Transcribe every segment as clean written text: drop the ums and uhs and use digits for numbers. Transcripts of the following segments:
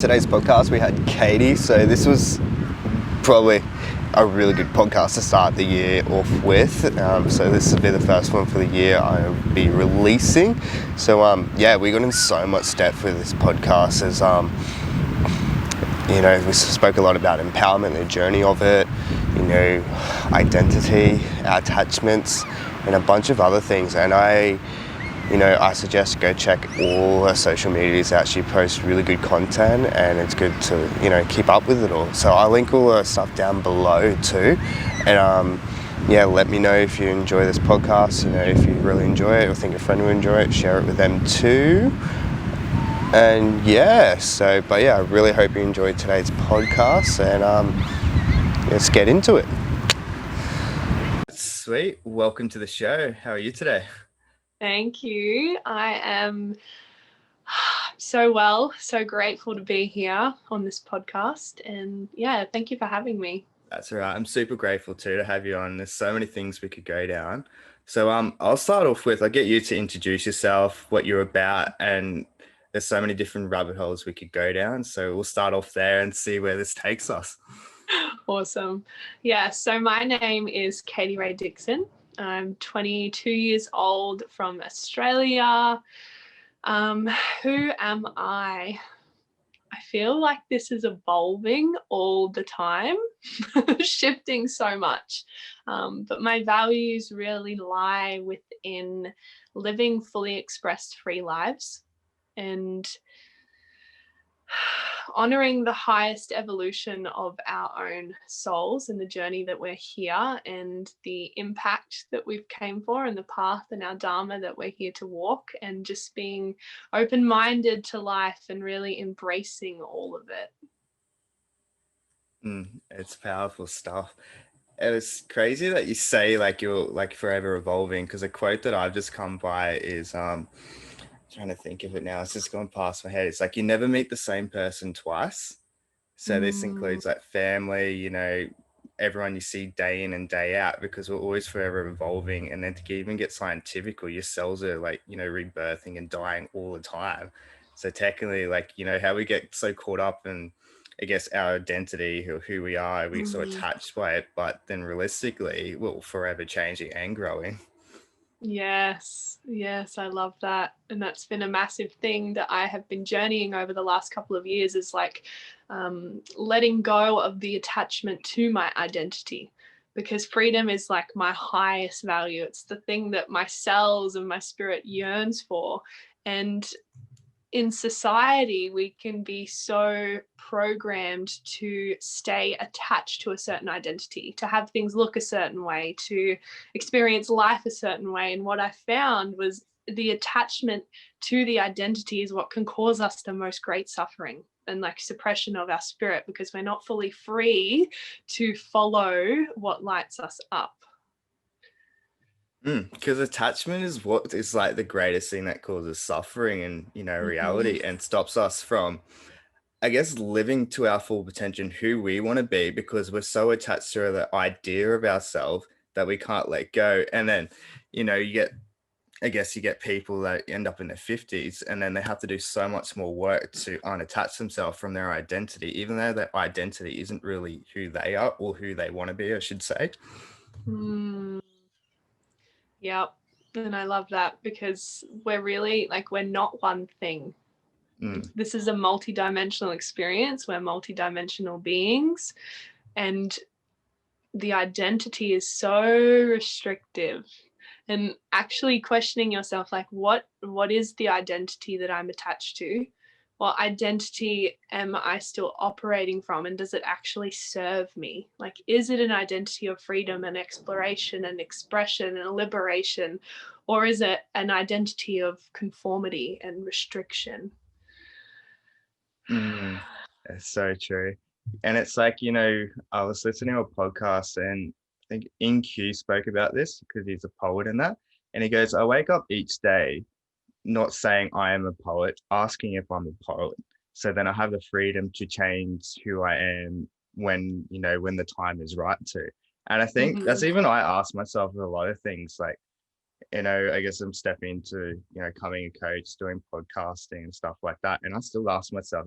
Today's podcast we had Katey, so this was probably a really good podcast to start the year off with. So this will be the first one for the year I'll be releasing. So we got in so much depth with this podcast as we spoke a lot about empowerment, the journey of it, identity, attachments, and a bunch of other things. And I suggest go check all her social medias out. She posts really good content and it's good to, keep up with it all. So I'll link all her stuff down below too. And let me know if you enjoy this podcast, if you really enjoy it or think a friend will enjoy it, share it with them too. And I really hope you enjoyed today's podcast and let's get into it. Sweet. Welcome to the show. How are you today? Thank you. I am so well, so grateful to be here on this podcast. And thank you for having me. That's all right. I'm super grateful too to have you on. There's so many things we could go down. So I'll start off with, I'll get you to introduce yourself, what you're about, and there's so many different rabbit holes we could go down. So we'll start off there and see where this takes us. Awesome. Yeah, so my name is Katey Dixon. I'm 22 years old from Australia. Who am I? I feel like this is evolving all the time, shifting so much. But my values really lie within living fully expressed free lives and honoring the highest evolution of our own souls and the journey that we're here and the impact that we've came for and the path and our dharma that we're here to walk, and just being open-minded to life and really embracing all of it. It's powerful stuff. It was crazy that you say you're forever evolving, because a quote that I've just come by is trying to think of it now, it's just gone past my head. It's like, you never meet the same person twice. So this includes family, everyone you see day in and day out, because we're always forever evolving. And then to even get scientific, your cells are rebirthing and dying all the time. So technically, how we get so caught up in, I guess, our identity or who we are, we're so attached by it, but then realistically we're forever changing and growing. Yes, I love that. And that's been a massive thing that I have been journeying over the last couple of years, is letting go of the attachment to my identity, because freedom is my highest value. It's the thing that my cells and my spirit yearns for. And in society, we can be so programmed to stay attached to a certain identity, to have things look a certain way, to experience life a certain way. And what I found was the attachment to the identity is what can cause us the most great suffering and suppression of our spirit, because we're not fully free to follow what lights us up. Because attachment is what is the greatest thing that causes suffering in reality, and stops us from, I guess, living to our full potential, who we want to be, because we're so attached to the idea of ourselves that we can't let go. And then you get people that end up in their 50s and then they have to do so much more work to unattach themselves from their identity, even though their identity isn't really who they are or who they want to be, I should say. Yep. And I love that, because we're really we're not one thing. This is a multi-dimensional experience. We're multi-dimensional beings, and the identity is so restrictive. And actually questioning yourself, what is the identity that I'm attached to? What identity am I still operating from? And does it actually serve me? Is it an identity of freedom and exploration and expression and liberation? Or is it an identity of conformity and restriction? It's so true. And it's I was listening to a podcast, and I think InQ spoke about this, because he's a poet in that. And he goes, I wake up each day not saying I am a poet, asking if I'm a poet. So then I have the freedom to change who I am when the time is right to. And I think that's even I ask myself a lot of things, I guess I'm stepping into, coming a coach, doing podcasting and stuff like that. And I still ask myself,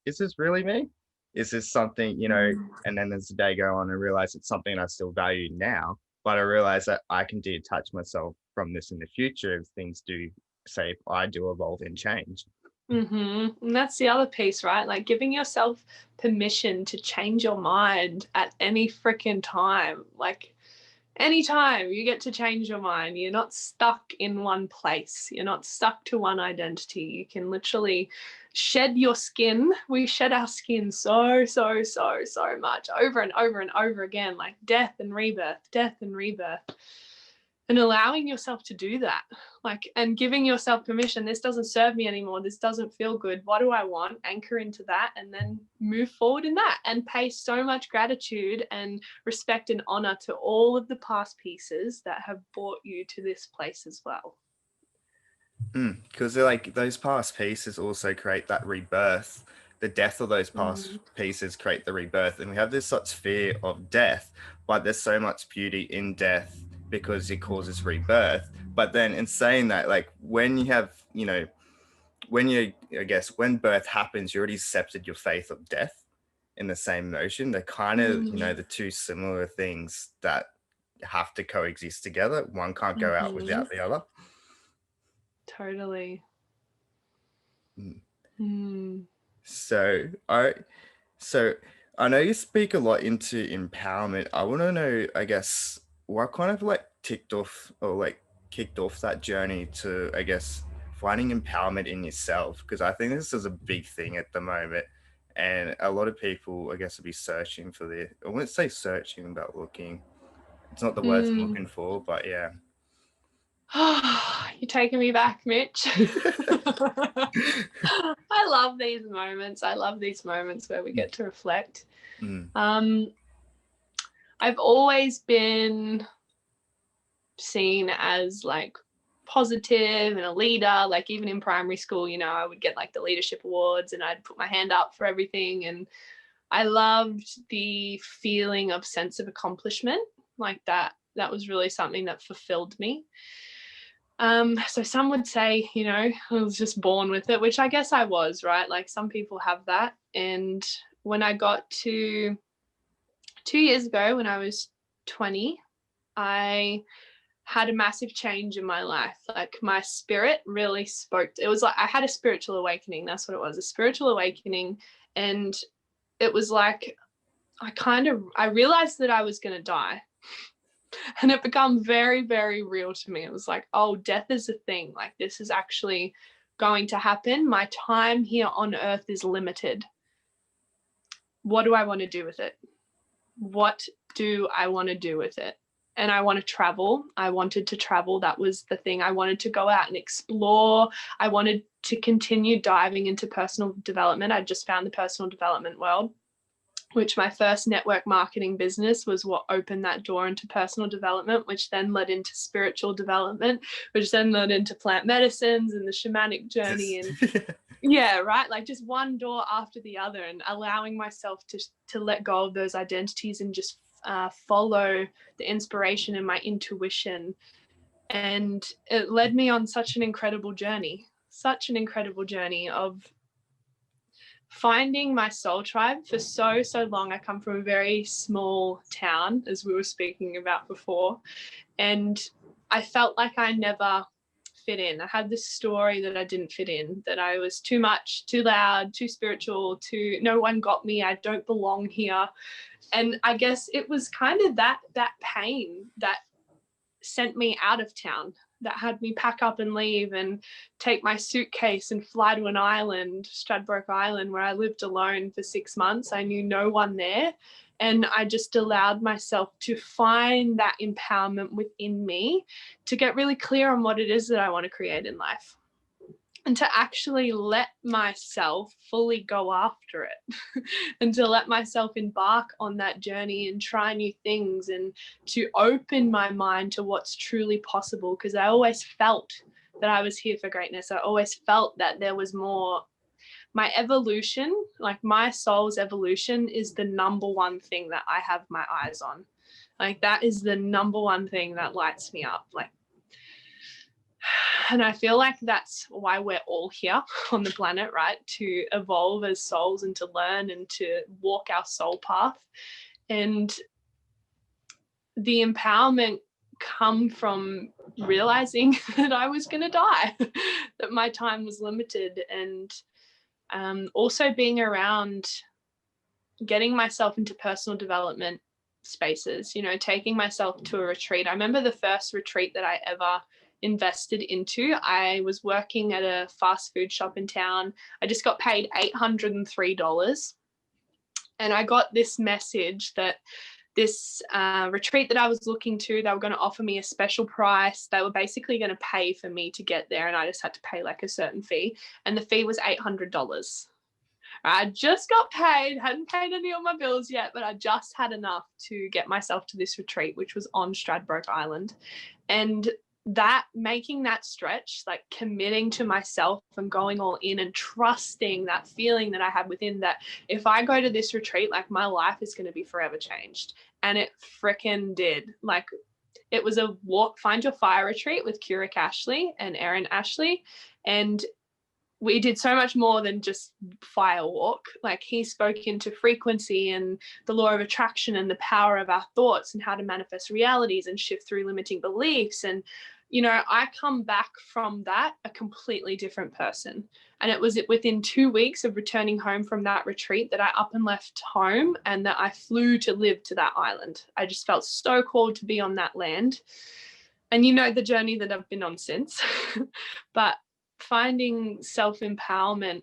is this really me? Is this something, Mm. and then as the day go on, I realize it's something I still value now, but I realize that I can detach myself from this in the future if things do, say, if I do evolve and change. And that's the other piece, right? Like giving yourself permission to change your mind at any freaking time. Like anytime you get to change your mind, you're not stuck in one place. You're not stuck to one identity. You can literally shed your skin. We shed our skin so much over and over and over again, like death and rebirth, death and rebirth. And allowing yourself to do that, like, and giving yourself permission. This doesn't serve me anymore. This doesn't feel good. What do I want? Anchor into that and then move forward in that, and pay so much gratitude and respect and honor to all of the past pieces that have brought you to this place as well. Because like those past pieces also create that rebirth. The death of those past pieces create the rebirth, and we have this such fear of death, but there's so much beauty in death because it causes rebirth. But then in saying that, like when you have, when birth happens, you already accepted your faith of death in the same notion. They're kind of, the two similar things that have to coexist together. One can't go out without the other. Totally. So I know you speak a lot into empowerment. I want to know, I guess, what kind of like kicked off that journey to, I guess, finding empowerment in yourself? Because I think this is a big thing at the moment. And a lot of people, I guess, will be searching for this. I wouldn't say searching, but looking. It's not the words I'm looking for, but yeah. You're taking me back, Mitch. I love these moments. I love these moments where we get to reflect. I've always been seen as like positive and a leader. Like even in primary school, I would get like the leadership awards and I'd put my hand up for everything. And I loved the feeling of sense of accomplishment like that. That was really something that fulfilled me. So some would say, I was just born with it, which I guess I was, right? Like some people have that. And when I got to 2 years ago, when I was 20, I had a massive change in my life. Like my spirit really spoke. It was like I had a spiritual awakening. That's what it was, a spiritual awakening. And it was like I realized that I was going to die. And it became very, very real to me. It was like, oh, death is a thing. Like this is actually going to happen. My time here on earth is limited. What do I want to do with it? What do I want to do with it? And I want to travel. I wanted to travel. That was the thing. I wanted to go out and explore. I wanted to continue diving into personal development. I just found the personal development world, which my first network marketing business was what opened that door into personal development, which then led into spiritual development, which then led into plant medicines and the shamanic journey. And yeah, right. Like just one door after the other, and allowing myself to let go of those identities and just follow the inspiration and my intuition. And it led me on such an incredible journey of finding my soul tribe for so long. I come from a very small town, as we were speaking about before, and I felt like I never fit in. I had this story that I didn't fit in, that I was too much, too loud, too spiritual, no one got me, I don't belong here. And I guess it was kind of that pain that sent me out of town, that had me pack up and leave and take my suitcase and fly to an island, Stradbroke Island, where I lived alone for 6 months. I knew no one there. And I just allowed myself to find that empowerment within me, to get really clear on what it is that I want to create in life, and to actually let myself fully go after it and to let myself embark on that journey and try new things, and to open my mind to what's truly possible. Because I always felt that I was here for greatness. I always felt that there was more. My evolution, like my soul's evolution, is the number one thing that I have my eyes on. Like that is the number one thing that lights me up. Like And I feel like that's why we're all here on the planet, right? To evolve as souls and to learn and to walk our soul path. And the empowerment come from realizing that I was going to die, that my time was limited, and also being around getting myself into personal development spaces, you know, taking myself to a retreat. I remember the first retreat that I ever invested into. I was working at a fast food shop in town. I just got paid $803. And I got this message that this retreat that I was looking to, they were going to offer me a special price. They were basically going to pay for me to get there, and I just had to pay like a certain fee. And the fee was $800. I just got paid, hadn't paid any of my bills yet, but I just had enough to get myself to this retreat, which was on Stradbroke Island. And that making that stretch, like committing to myself and going all in and trusting that feeling that I had within, that if I go to this retreat, like my life is going to be forever changed. And it freaking did. Like, it was a walk, find your fire retreat with Keurig Ashley and Erin Ashley. And we did so much more than just fire walk. Like, he spoke into frequency and the law of attraction and the power of our thoughts and how to manifest realities and shift through limiting beliefs. And, you know, I come back from that a completely different person. And it was within 2 weeks of returning home from that retreat that I up and left home and that I flew to live to that island. I just felt so called to be on that land. And you know the journey that I've been on since. But finding self-empowerment,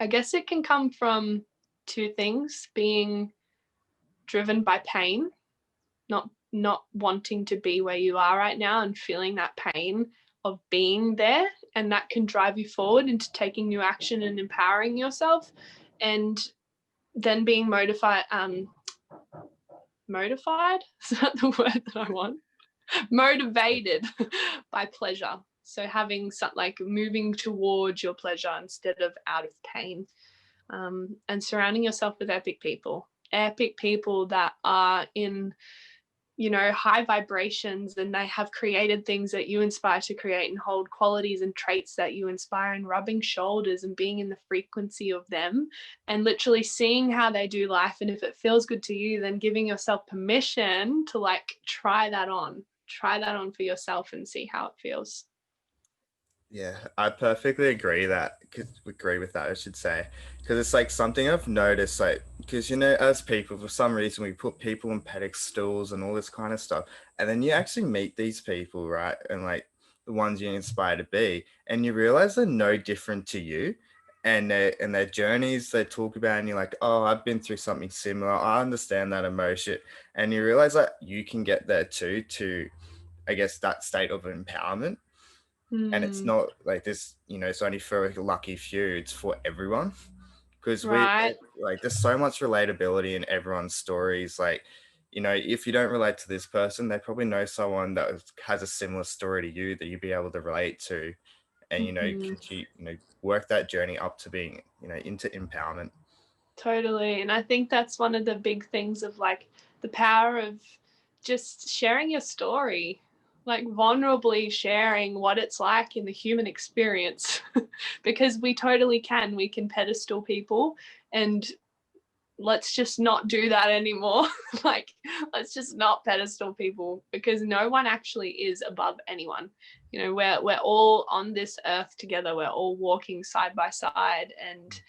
I guess it can come from two things: being driven by pain, not wanting to be where you are right now and feeling that pain of being there, and that can drive you forward into taking new action and empowering yourself. And then being motivated, is that the word that I want? Motivated by pleasure. So having some, like, moving towards your pleasure instead of out of pain, and surrounding yourself with epic people that are in, you know, high vibrations, and they have created things that you inspire to create and hold qualities and traits that you inspire, and rubbing shoulders and being in the frequency of them and literally seeing how they do life. And if it feels good to you, then giving yourself permission to like try that on for yourself and see how it feels. Yeah, I perfectly agree with that, I should say, because it's like something I've noticed, like, because you know, as people, for some reason, we put people on pedestals and all this kind of stuff, and then you actually meet these people, right, and like the ones you inspire to be, and you realize they're no different to you, and their journeys they talk about, and you're like, oh, I've been through something similar, I understand that emotion, and you realize that you can get there too, to I guess that state of empowerment. And it's Mm, not like this, you know, it's only for a lucky few, it's for everyone. Because we right. like there's so much relatability in everyone's stories. Like, you know, if you don't relate to this person, they probably know someone that has a similar story to you that you'd be able to relate to, and you know, Mhm. continue, you know, work that journey up to being, you know, into empowerment. Totally. And I think that's one of the big things of like the power of just sharing your story, like vulnerably sharing what it's like in the human experience, because we totally can. We can pedestal people, and let's just not do that anymore. Like, let's just not pedestal people, because no one actually is above anyone. You know, we're all on this earth together. We're all walking side by side, and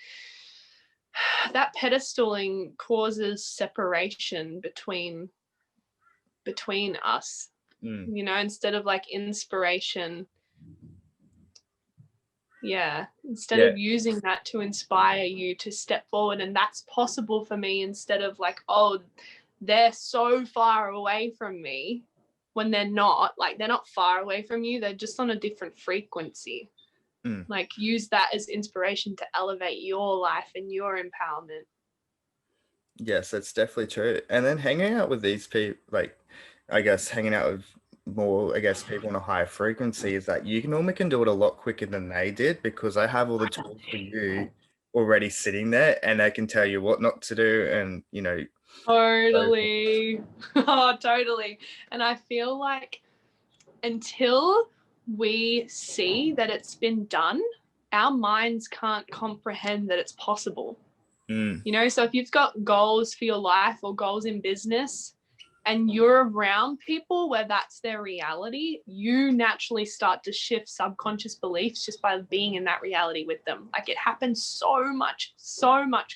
that pedestaling causes separation between us, Mm. you know, instead of like inspiration. Yeah, instead Yeah. of using that to inspire you to step forward, and that's possible for me, instead of like, oh, they're so far away from me, when they're not. Like, they're not far away from you, they're just on a different frequency. Mm. Like, use that as inspiration to elevate your life and your empowerment. Yes, that's definitely true. And then hanging out with these people, like, I guess hanging out with more, I guess, people on a higher frequency is that you normally can do it a lot quicker than they did because I have all the tools for you already sitting there and they can tell you what not to do and, you know, so Totally. Oh, totally. And I feel like until we see that it's been done, our minds can't comprehend that it's possible. Mm. You know, so if you've got goals for your life or goals in business and you're around people where that's their reality, you naturally start to shift subconscious beliefs just by being in that reality with them. Like it happens so much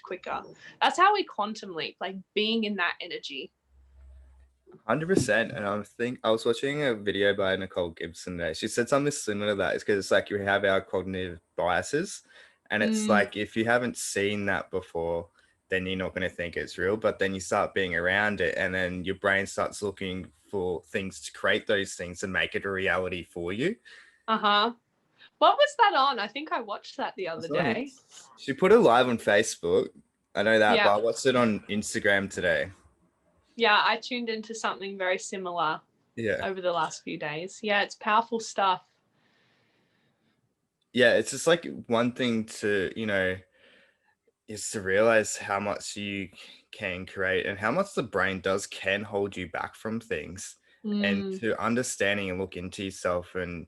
quicker. That's how we quantum leap, like being in that energy. 100%. And I was watching a video by Nicole Gibson today. She said something similar to that. It's because it's like we have our cognitive biases, and it's like if you haven't seen that before, then you're not going to think it's real. But then you start being around it, and then your brain starts looking for things to create those things and make it a reality for you. Uh-huh. What was that on? I think I watched that the other day. She put it live on Facebook. I know that, Yeah. but I watched it on Instagram today. Yeah, I tuned into something very similar over the last few days. Yeah, it's powerful stuff. Yeah, it's just like one thing to, is to realize how much you can create and how much the brain can hold you back from things, and to understanding and look into yourself and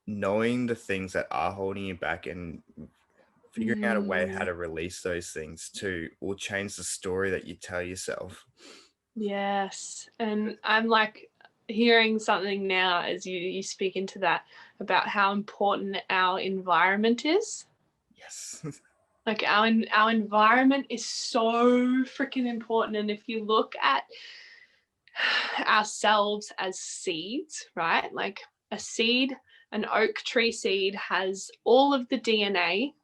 knowing the things that are holding you back and figuring out a way how to release those things too will change the story that you tell yourself. Yes. And I'm like hearing something now as you speak into that about how important our environment is. Yes. Like our environment is so freaking important. And if you look at ourselves as seeds, right? Like a seed, an oak tree seed has all of the DNA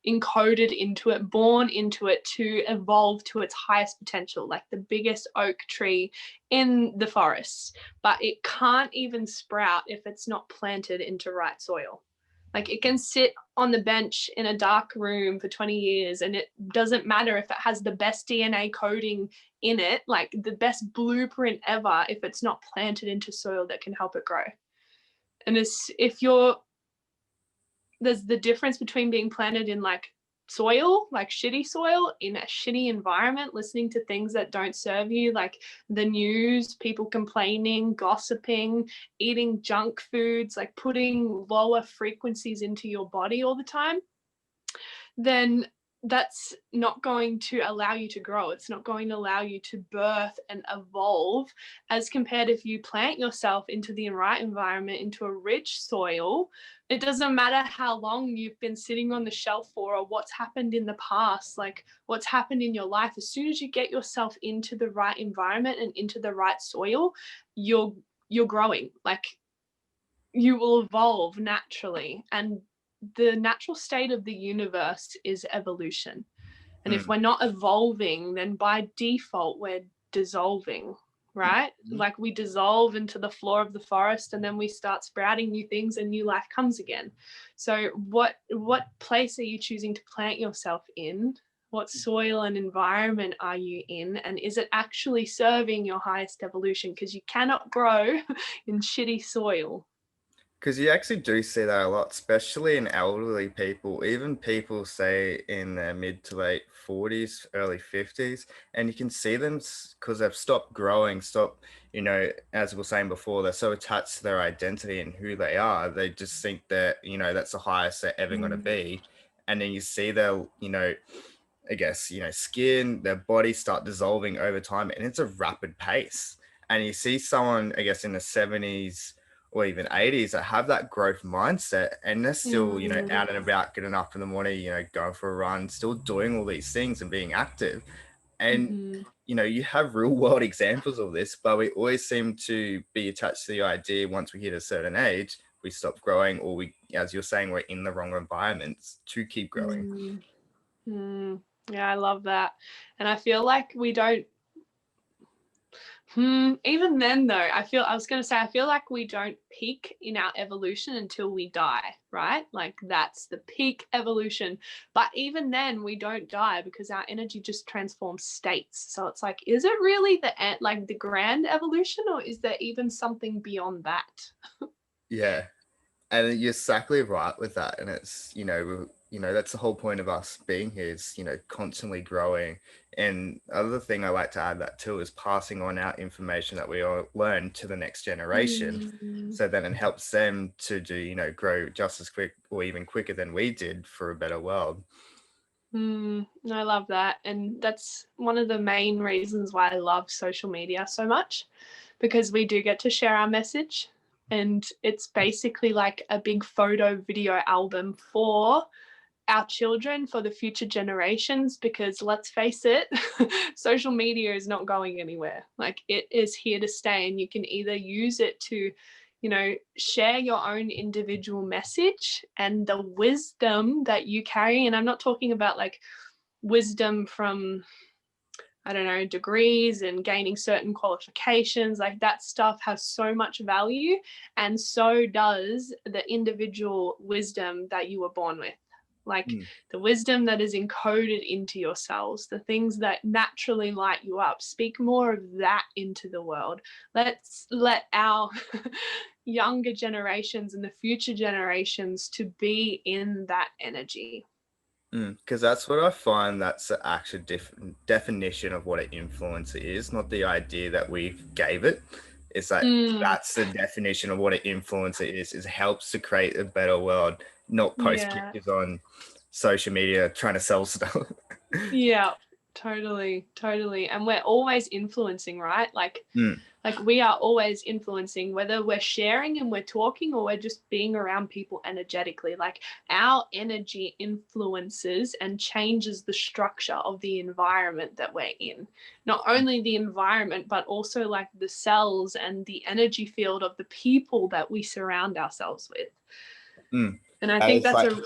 encoded into it, born into it to evolve to its highest potential, like the biggest oak tree in the forest. But it can't even sprout if it's not planted into right soil. Like it can sit on the bench in a dark room for 20 years and it doesn't matter if it has the best DNA coding in it, like the best blueprint ever, if it's not planted into soil that can help it grow. And it's, if you're, there's the difference between being planted in like soil, like shitty soil, in a shitty environment, listening to things that don't serve you, like the news, people complaining, gossiping, eating junk foods, like putting lower frequencies into your body all the time, then that's not going to allow you to grow. It's not going to allow you to birth and evolve, as compared if you plant yourself into the right environment, into a rich soil. It doesn't matter how long you've been sitting on the shelf for or what's happened in the past, like what's happened in your life. As soon as you get yourself into the right environment and into the right soil, you're growing. Like you will evolve naturally. And the natural state of the universe is evolution. And if we're not evolving, then by default, we're dissolving, right? Like we dissolve into the floor of the forest and then we start sprouting new things and new life comes again. So what place are you choosing to plant yourself in? What soil and environment are you in? And is it actually serving your highest evolution? Because you cannot grow in shitty soil. Because you actually do see that a lot, especially in elderly people, even people say in their mid to late 40s, early 50s, and you can see them because they've stopped growing, as we were saying before, they're so attached to their identity and who they are. They just think that, that's the highest they're ever going to be. And then you see their, skin, their body start dissolving over time, and it's a rapid pace. And you see someone, I guess, in the 70s, or even 80s that have that growth mindset, and they're still, out and about, getting up in the morning, going for a run, still doing all these things and being active. And, you have real world examples of this, but we always seem to be attached to the idea once we hit a certain age, we stop growing, or we, as you're saying, we're in the wrong environments to keep growing. Yeah, I love that. And I feel like we don't, even then though, I feel like we don't peak in our evolution until we die, right? Like that's the peak evolution. But even then we don't die because our energy just transforms states. So it's like, is it really the grand evolution, or is there even something beyond that? Yeah. And you're exactly right with that. And it's, that's the whole point of us being here is, constantly growing. And other thing I like to add that too is passing on our information that we all learn to the next generation. Mm, So then it helps them to do, grow just as quick or even quicker than we did for a better world. I love that. And that's one of the main reasons why I love social media so much, because we do get to share our message. And it's basically like a big photo video album for our children, for the future generations, because let's face it, social media is not going anywhere. Like, it is here to stay, and you can either use it to, share your own individual message and the wisdom that you carry. And I'm not talking about like wisdom from, I don't know, degrees and gaining certain qualifications. Like, that stuff has so much value, and so does the individual wisdom that you were born with. Like, Mm. the wisdom that is encoded into your cells, the things that naturally light you up. Speak more of that into the world. Let's let our younger generations and the future generations to be in that energy. Because that's what I find, that's the actual definition of what an influencer is, not the idea that we gave it. It's that Mm, that's the definition of what an influencer is helps to create a better world, not post yeah. pictures on social media trying to sell stuff. Yeah, totally, totally. And we're always influencing, right? Mm, Like we are always influencing, whether we're sharing and we're talking or we're just being around people energetically. Like, our energy influences and changes the structure of the environment that we're in. Not only the environment, but also like the cells and the energy field of the people that we surround ourselves with. mm. And I And think it's that's like, a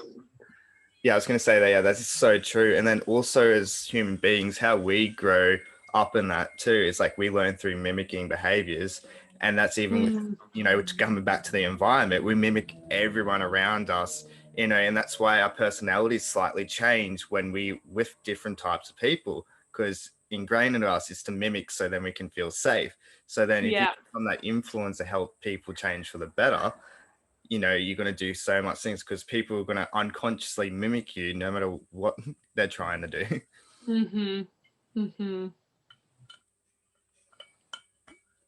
yeah, I was going to say that, yeah, that's so true. And then also as human beings, how we grow up in that too is like we learn through mimicking behaviors. And that's even with, mm, it's coming back to the environment. We mimic everyone around us, and that's why our personalities slightly change when we with different types of people, because ingrained in us is to mimic so then we can feel safe. So then if you yeah. become that influence to help people change for the better, you're going to do so much things because people are going to unconsciously mimic you no matter what they're trying to do. Mm-hmm. Mm-hmm.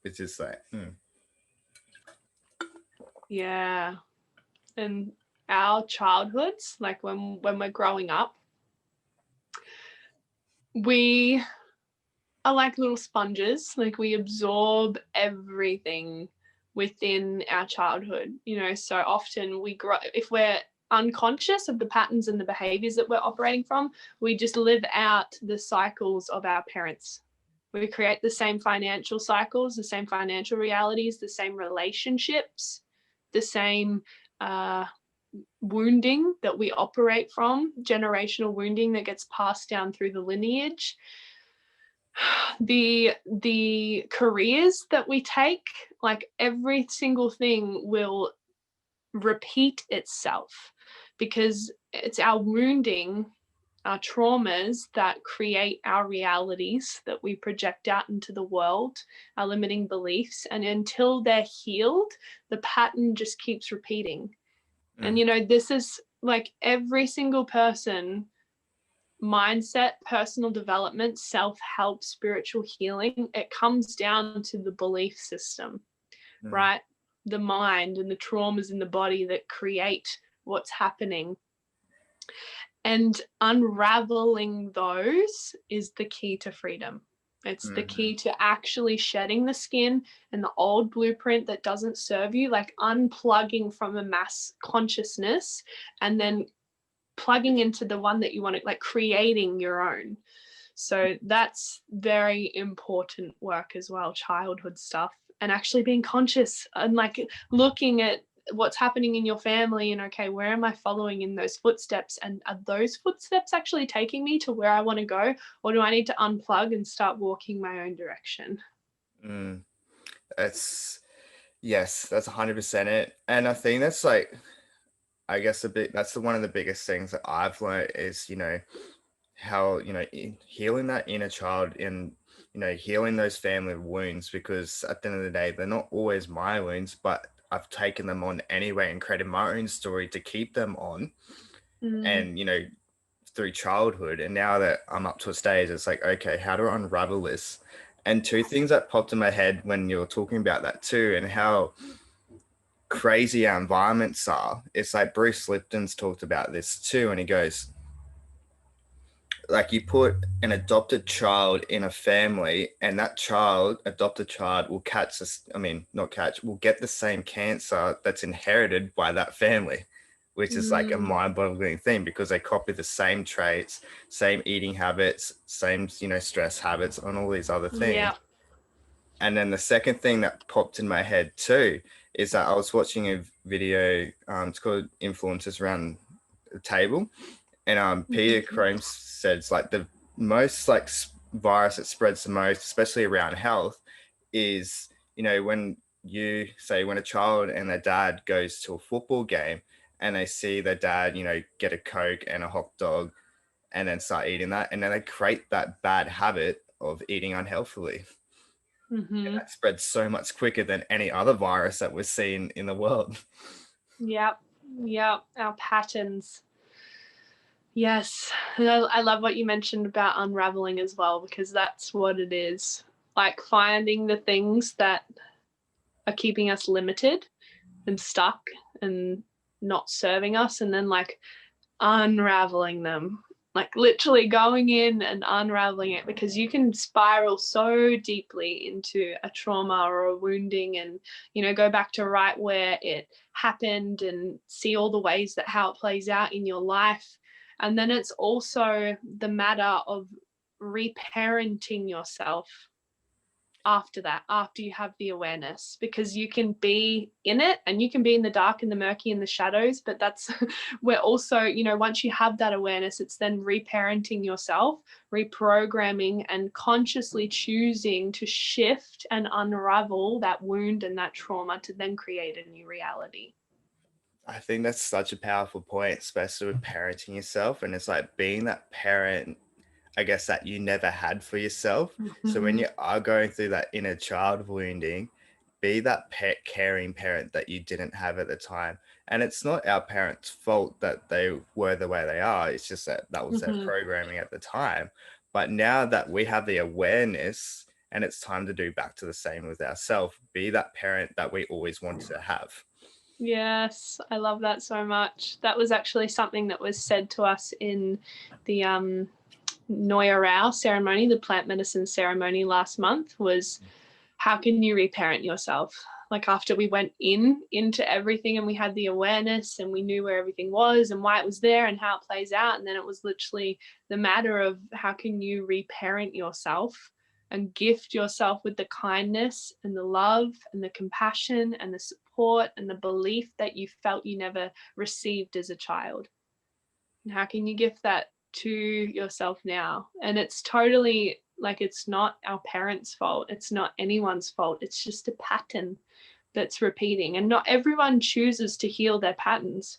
It's just like, Yeah. And our childhoods, like when we're growing up, we are like little sponges. Like, we absorb everything within our childhood. So often we grow, if we're unconscious of the patterns and the behaviors that we're operating from, we just live out the cycles of our parents. We create the same financial cycles, the same financial realities, the same relationships, the same uh, wounding that we operate from, generational wounding that gets passed down through the lineage. The careers that we take, like, every single thing will repeat itself, because it's our wounding, our traumas, that create our realities that we project out into the world, our limiting beliefs. And until they're healed, the pattern just keeps repeating. And mm, this is like every single person, mindset, personal development, self-help, spiritual healing, it comes down to the belief system, mm, right? The mind and the traumas in the body that create what's happening. And unraveling those is the key to freedom. It's the mm, key to actually shedding the skin and the old blueprint that doesn't serve you, like unplugging from a mass consciousness and then plugging into the one that you want to, like creating your own. So that's very important work as well, childhood stuff, and actually being conscious and like looking at what's happening in your family and, okay, where am I following in those footsteps, and are those footsteps actually taking me to where I want to go, or do I need to unplug and start walking my own direction? mm. That's, yes, that's 100% it. And I think that's like, I guess that's one of the biggest things that I've learned is, how, healing that inner child and, healing those family wounds, because at the end of the day, they're not always my wounds, but I've taken them on anyway and created my own story to keep them on. Mm. and, through childhood. And now that I'm up to a stage, it's like, okay, how do I unravel this? And two things that popped in my head when you were talking about that too, and how crazy our environments are. It's like Bruce Lipton's talked about this too, and he goes, like, you put an adopted child in a family, and that adopted child, will catch this. I mean, not catch, will get the same cancer that's inherited by that family, which is like a Mm. mind-boggling thing because they copy the same traits, same eating habits, same, stress habits, and all these other things. Yeah. And then the second thing that popped in my head too is that I was watching a video. It's called "Influences Around the Table," and Peter Mhm. Crone says like the most like virus that spreads the most, especially around health, is when when a child and their dad goes to a football game and they see their dad get a Coke and a hot dog and then start eating that, and then they create that bad habit of eating unhealthily. And Mhm. that spreads so much quicker than any other virus that we're seeing in the world. Yep. Yep. Our patterns. Yes. And I love what you mentioned about unraveling as well, because that's what it is. Like finding the things that are keeping us limited and stuck and not serving us, and then like unraveling them, like literally going in and unraveling it, because you can spiral so deeply into a trauma or a wounding, and go back to right where it happened and see all the ways that how it plays out in your life. And then it's also the matter of reparenting yourself after that, after you have the awareness, because you can be in it and you can be in the dark and the murky and the shadows, but that's where also, once you have that awareness, it's then reparenting yourself, reprogramming, and consciously choosing to shift and unravel that wound and that trauma to then create a new reality. I think that's such a powerful point, especially with parenting yourself. And it's like being that parent, I guess, that you never had for yourself. So when Mm-hmm. you are going through that inner child wounding, be that pet caring parent that you didn't have at the time. And it's not our parents' fault that they were the way they are. It's just that that was their Mm-hmm. programming at the time. But now that we have the awareness and it's time to do back to the same with ourselves, be that parent that we always wanted to have. Yes, I love that so much. That was actually something that was said to us in the Noya Rao ceremony, the plant medicine ceremony last month, was how can you reparent yourself? Like after we went into everything and we had the awareness and we knew where everything was and why it was there and how it plays out. And then it was literally the matter of how can you reparent yourself and gift yourself with the kindness and the love and the compassion and the support and the belief that you felt you never received as a child. And how can you gift that to yourself now? And it's totally like, it's not our parents' fault. It's not anyone's fault. It's just a pattern that's repeating. And not everyone chooses to heal their patterns.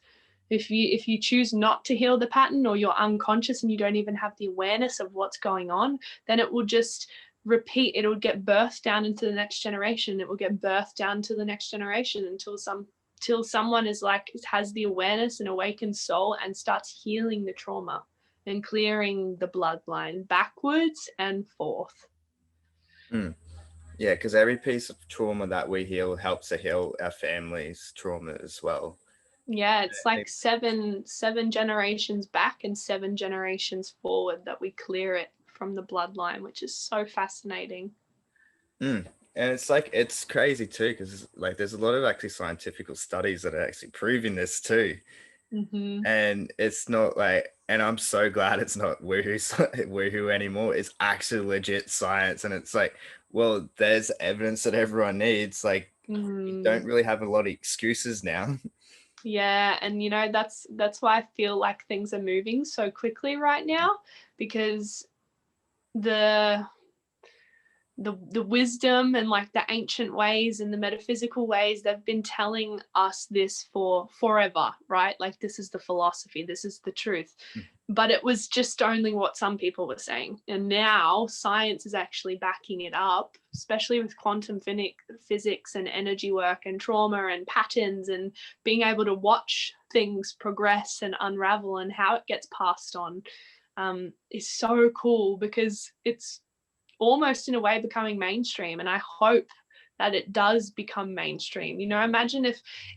If you choose not to heal the pattern, or you're unconscious and you don't even have the awareness of what's going on, then it will just repeat. It'll get birthed down into the next generation. It will get birthed down to the next generation until someone is like, has the awareness and awakened soul and starts healing the trauma and clearing the bloodline backwards and forth. Mm. Yeah, because every piece of trauma that we heal helps to heal our family's trauma as well. Yeah, And it's I like think, seven generations back and 7 generations forward that we clear it from the bloodline, which is so fascinating. mm. And it's like, it's crazy too, because like there's a lot of actually scientific studies that are actually proving this too. Mm-hmm. And it's not like, and I'm so glad it's not woohoo anymore. It's actually legit science. And it's like, well, there's evidence that everyone needs. Like, you don't Mm. really have a lot of excuses now. Yeah, and that's why I feel like things are moving so quickly right now, because the the wisdom and like the ancient ways and the metaphysical ways, they've been telling us this for forever, right? Like this is the philosophy, this is the truth. But it was just only what some people were saying. And now science is actually backing it up, especially with quantum physics and energy work and trauma and patterns, and being able to watch things progress and unravel and how it gets passed on, is so cool, because it's almost in a way becoming mainstream. And I hope that it does become mainstream. You know, imagine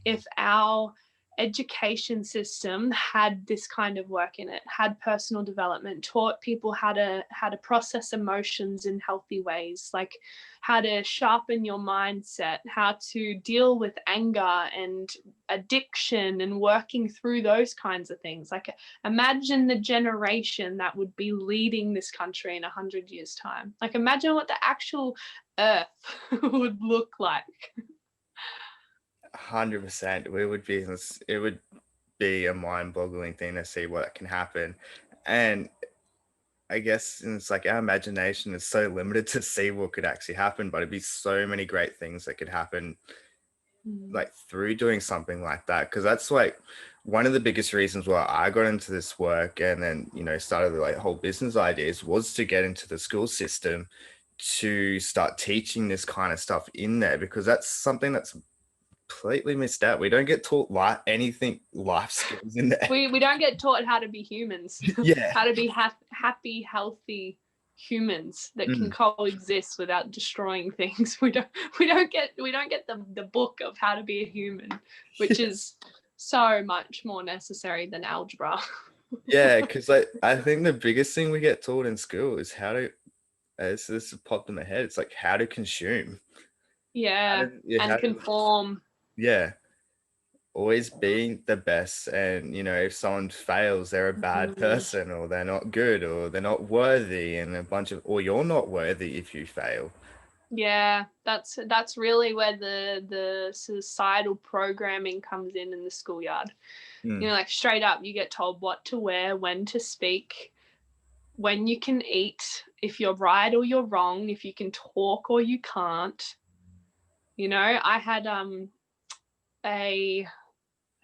if our education system had this kind of work in it, had personal development, taught people how to process emotions in healthy ways, like how to sharpen your mindset, how to deal with anger and addiction and working through those kinds of things. Like imagine the generation that would be leading this country in 100 years time. Like imagine what the actual earth would look like. 100%. It would be a mind-boggling thing to see what can happen. And I guess it's like our imagination is so limited to see what could actually happen, but it'd be so many great things that could happen like through doing something like that. Because that's like one of the biggest reasons why I got into this work, and then, you know, started the like whole business ideas, was to get into the school system, to start teaching this kind of stuff in there, because that's something that's completely missed out. We don't get taught anything life skills in there. We don't get taught how to be humans. Yeah. How to be happy, healthy humans that can coexist without destroying things. We don't get the book of how to be a human, which is so much more necessary than algebra. Yeah, because I think the biggest thing we get taught in school is how to, this popped in my head, it's like how to consume. Yeah, and conform. Yeah, always being the best. And, you know, if someone fails, they're a bad person, or they're not good, or they're not worthy, and or you're not worthy if you fail. Yeah, that's really where the societal programming comes in the schoolyard. You know, like straight up, you get told what to wear, when to speak, when you can eat, if you're right or you're wrong, if you can talk or you can't. You know, I had a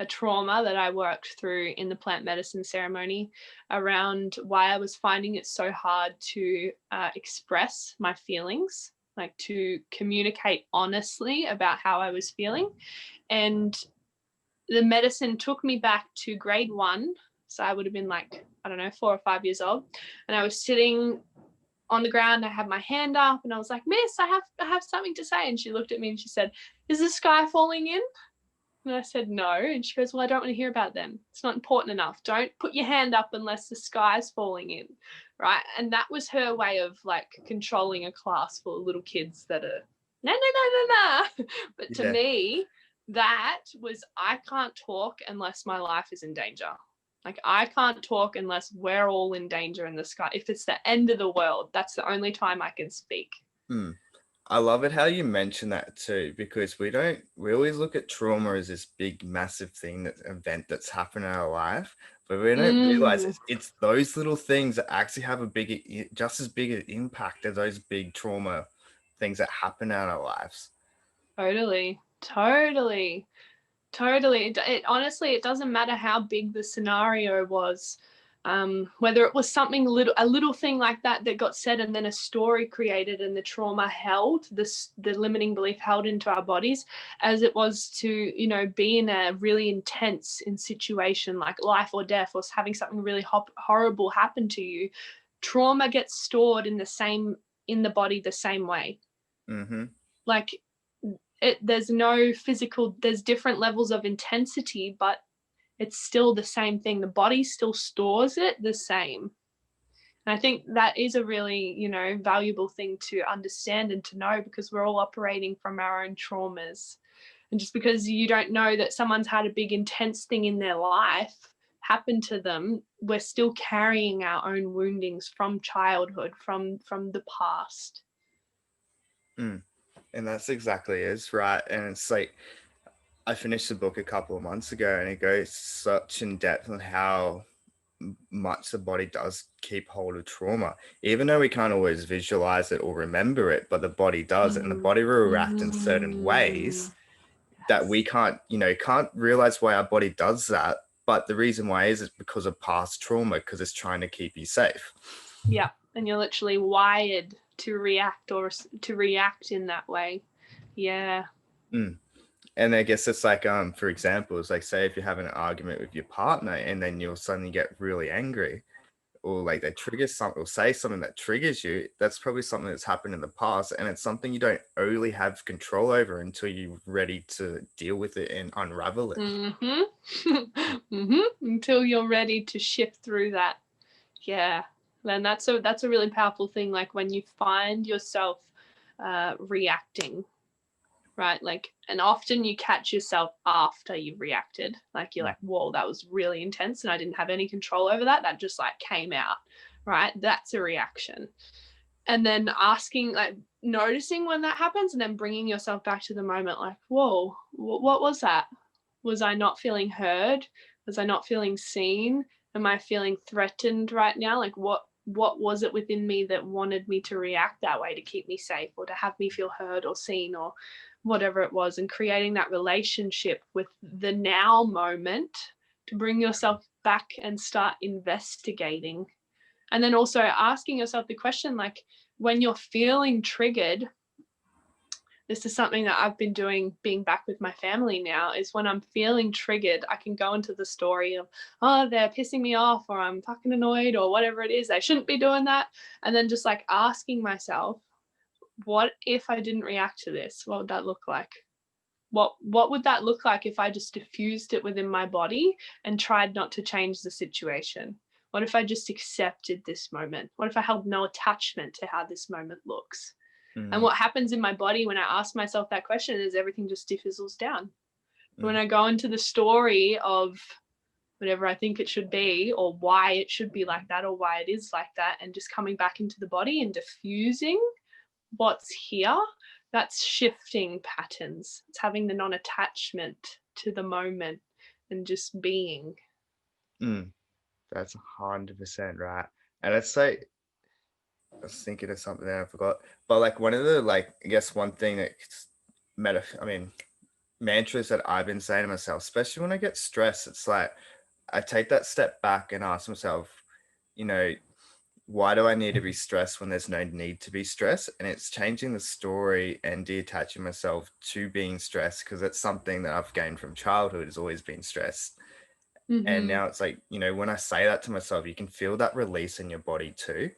trauma that I worked through in the plant medicine ceremony around why I was finding it so hard to express my feelings, like to communicate honestly about how I was feeling. And the medicine took me back to grade 1. So I would have been like, I don't know, 4 or 5 years old. And I was sitting on the ground. I had my hand up and I was like, Miss, I have something to say. And she looked at me and she said, is the sky falling in? And I said, no. And she goes, well, I don't want to hear about them. It's not important enough. Don't put your hand up unless the sky's falling in. Right. And that was her way of like controlling a class full of little kids that are, no. But to me, that was, I can't talk unless my life is in danger. Like I can't talk unless we're all in danger in the sky. If it's the end of the world, that's the only time I can speak. I love it how you mention that too, because we always look at trauma as this big, massive event that's happened in our life, but we don't realize it's those little things that actually have just as big an impact as those big trauma things that happen in our lives. Totally. It honestly, it doesn't matter how big the scenario was, whether it was something a little thing like that got said and then a story created and the trauma held, the limiting belief held into our bodies, as it was to, you know, be in a really intense situation like life or death, or having something really horrible happen to you. Trauma gets stored in the body the same way. Like there's no physical, there's different levels of intensity, but it's still the same thing. The body still stores it the same. And I think that is a really, you know, valuable thing to understand and to know, because we're all operating from our own traumas. And just because you don't know that someone's had a big intense thing in their life happen to them, we're still carrying our own woundings from childhood, from the past. And that's exactly it, right? And it's like, I finished the book a couple of months ago, and it goes such in depth on how much the body does keep hold of trauma, even though we can't always visualize it or remember it, but the body does, and the Mm. body will react in certain Mm. ways that we Yes. can't realize why our body does that. But the reason why is because of past trauma, because it's trying to keep you safe. Yeah, and you're literally wired to react or to react in that way. Yeah. Mm. And I guess it's like, for example, it's like, say if you're having an argument with your partner and then you'll suddenly get really angry, or like they trigger something or say something that triggers you, that's probably something that's happened in the past, and it's something you don't really have control over until you're ready to deal with it and unravel it. Until you're ready to shift through that. Yeah. Then that's a really powerful thing. Like when you find yourself reacting, right? Like, and often you catch yourself after you've reacted. Like you're like, whoa, that was really intense and I didn't have any control over that. That just like came out, right? That's a reaction. And then asking, like, noticing when that happens and then bringing yourself back to the moment, like, whoa, what was that? Was I not feeling heard? Was I not feeling seen? Am I feeling threatened right now? Like, what was it within me that wanted me to react that way to keep me safe or to have me feel heard or seen or whatever it was? And creating that relationship with the now moment to bring yourself back and start investigating. And then also asking yourself the question, like, when you're feeling triggered, this is something that I've been doing being back with my family now, is when I'm feeling triggered, I can go into the story of, oh, they're pissing me off or I'm fucking annoyed or whatever it is. They shouldn't be doing that. And then just like asking myself, what if I didn't react to this? What would that look like? What would that look like if I just diffused it within my body and tried not to change the situation? What if I just accepted this moment? What if I held no attachment to how this moment looks? And what happens in my body when I ask myself that question is everything just diffuses down. When I go into the story of whatever I think it should be or why it should be like that or why it is like that, and just coming back into the body and diffusing what's here, that's shifting patterns. It's having the non-attachment to the moment and just being. That's 100% right. And it's like, I was thinking of something that I forgot, but like one of the, like, I guess one thing that mantras that I've been saying to myself, especially when I get stressed, it's like I take that step back and ask myself, you know, why do I need to be stressed when there's no need to be stressed? And it's changing the story and detaching myself to being stressed, because it's something that I've gained from childhood, has always been stressed. And now it's like, when I say that to myself, you can feel that release in your body too.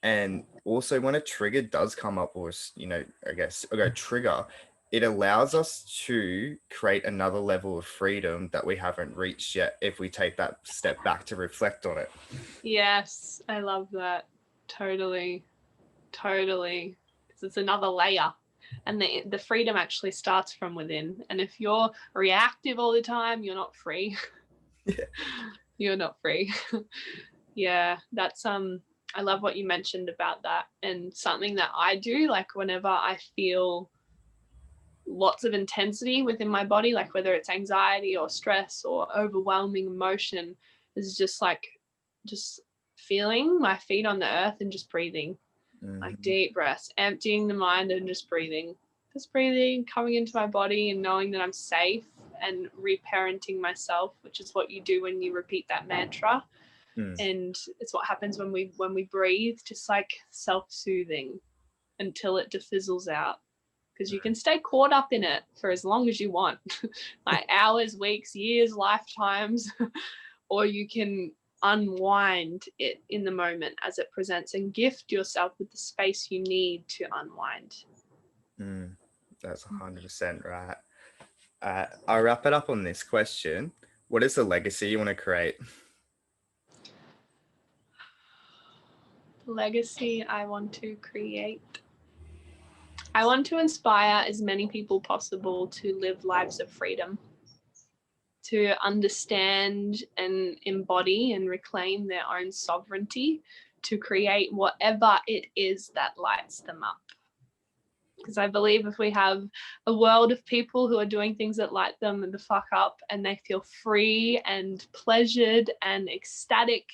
And also when a trigger does come up, or, I guess a trigger, it allows us to create another level of freedom that we haven't reached yet if we take that step back to reflect on it. Yes, I love that. Totally. Because it's another layer. And the freedom actually starts from within. And if you're reactive all the time, you're not free. Yeah. You're not free. Yeah, that's I love what you mentioned about that. And something that I do, like whenever I feel lots of intensity within my body, like whether it's anxiety or stress or overwhelming emotion, is just feeling my feet on the earth and just breathing. Like deep breaths, emptying the mind and just breathing, coming into my body and knowing that I'm safe, and reparenting myself, which is what you do when you repeat that mantra. And it's what happens when we breathe, just like self-soothing until it defizzles out, because you can stay caught up in it for as long as you want, like hours, weeks, years, lifetimes, or you can unwind it in the moment as it presents and gift yourself with the space you need to unwind. That's 100% right. I'll wrap it up on this question. What is the legacy you want to create? The legacy I want to create. I want to inspire as many people possible to live lives of freedom, to understand and embody and reclaim their own sovereignty, to create whatever it is that lights them up. Because I believe if we have a world of people who are doing things that light them the fuck up, and they feel free and pleasured and ecstatic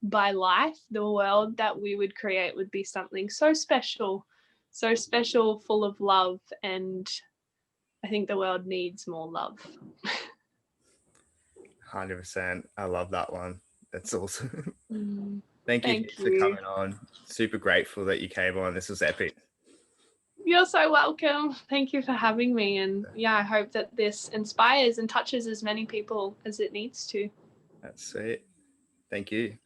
by life, the world that we would create would be something so special, full of love. And I think the world needs more love. 100%. I love that one. That's awesome. Thank you for you. coming on. Super grateful that you came on. This was epic. You're so welcome. Thank you for having me. And yeah, I hope that this inspires and touches as many people as it needs to. That's sweet. Thank you.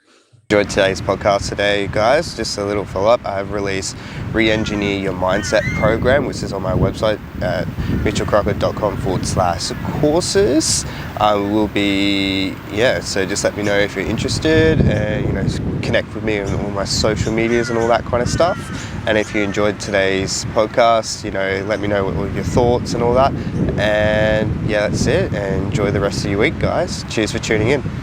Enjoyed today's podcast today, guys. Just a little follow-up. I've released Re-Engineer Your Mindset program, which is on my website at mitchellcrocker.com/courses. Will be, so just let me know if you're interested, and connect with me on all my social medias and all that kind of stuff. And if you enjoyed today's podcast, let me know what your thoughts and all that. And yeah, that's it. And enjoy the rest of your week, guys. Cheers for tuning in.